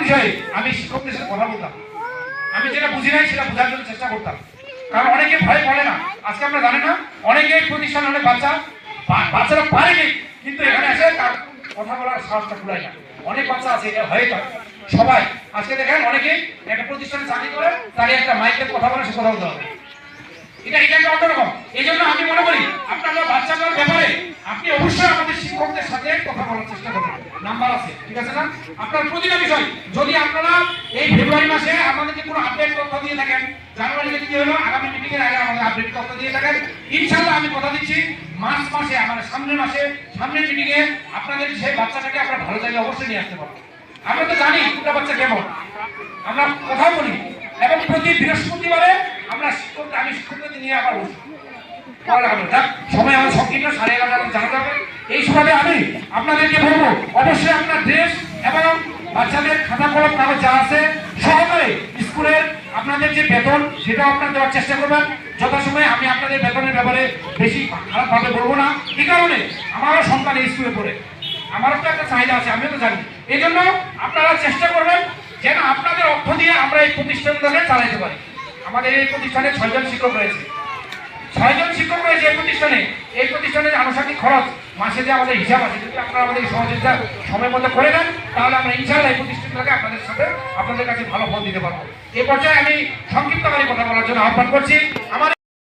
বিষয়ে আমি শিক্ষকদের সাথে কথা বলতাম, আমি যেটা বুঝি নাই সেটা বোঝার জন্য চেষ্টা করতাম। কারণ অনেকে ভয় বলে না, আজকে আমরা জানি না অনেকে প্রতিষ্ঠানে অনেক বাচ্চারা পারে কিন্তু এখানে এসে তার কথা বলার সাহসটা কুলায় না। অনেক বাচ্চা আছে এটা ভয়ে পায় সবাই। আজকে দেখেন অনেকেই একটা প্রতিষ্ঠানে চাকরি করে, তাকে একটা মাইকের কথা বলে সে কথা বলতে হবে, এটা একটা অন্যরকম। এই জন্য আমি মনে করি আপনারা বাচ্চাদের ব্যাপারে আপনি অবশ্যই আমাদের শিক্ষকদের সাথে কথা বলার চেষ্টা করবেন, নাম্বার আছে, ঠিক আছে না? আপনার প্রতিটা বিষয় যদি আপনারা এই ফেব্রুয়ারি মাসে আমাদেরকে কোনো আপডেট তথ্য দিয়ে থাকেন, জানুয়ারিতে কি হলো আগামী মিটিং এর আগে আমাদের আপডেট তথ্য দিয়ে থাকেন, ইনশাআল্লাহ আমি কথা দিচ্ছি মার্চ মাসে আমার সামনের মিটিং এ আপনাদের সেই বাচ্চাটাকে আমরা ভালো জায়গায় অবশ্যই নিয়ে আসতে পারবো। আমরা তো জানি দুটা বাচ্চা কেমন, আমরা কথা বলি এবং প্রতি বৃহস্পতিবারে আমি শিক্ষকদের নিয়ে আবার বসি। সময় আমার সংকীর্ণ 11:30 জানা যাবে। এই সময় আমি আপনাদেরকে বলবো অবশ্যই আপনার ড্রেস এবং বাচ্চাদের খাতা কলম কাগজ যা আছে সহকারে স্কুলের আপনাদের যে বেতন সেটাও আপনারা দেওয়ার চেষ্টা করবেন যথাসময়ে। আমি আপনাদের বেতনের ব্যাপারে বেশি খারাপভাবে বলবো না, এই কারণে আমারও সন্তান এই স্কুলে পড়ে, আমারও তো একটা চাহিদা আছে, আমিও তো জানি। এই জন্য আপনারা চেষ্টা করবেন যেন আপনাদের অর্থ দিয়ে আমরা এই প্রতিষ্ঠানটাকে চালাতে পারি। আমাদের এই প্রতিষ্ঠানে 6 জন শিক্ষক রয়েছে, 6 জন শিক্ষক রয়েছে এই প্রতিষ্ঠানের আনুষঙ্গিক খরচ মাসে যে আমাদের হিসাব আছে, যদি আপনারা আমাদের সহযোগিতা সময় মতো করে দেন তাহলে আমরা ইনশাআল্লাহ এই প্রতিষ্ঠানটাকে আপনাদের কাছে ভালো ফল দিতে পারবো। এই পর্যায়ে আমি সংক্ষিপ্তকারী কথা বলার জন্য আহ্বান করছি। আমার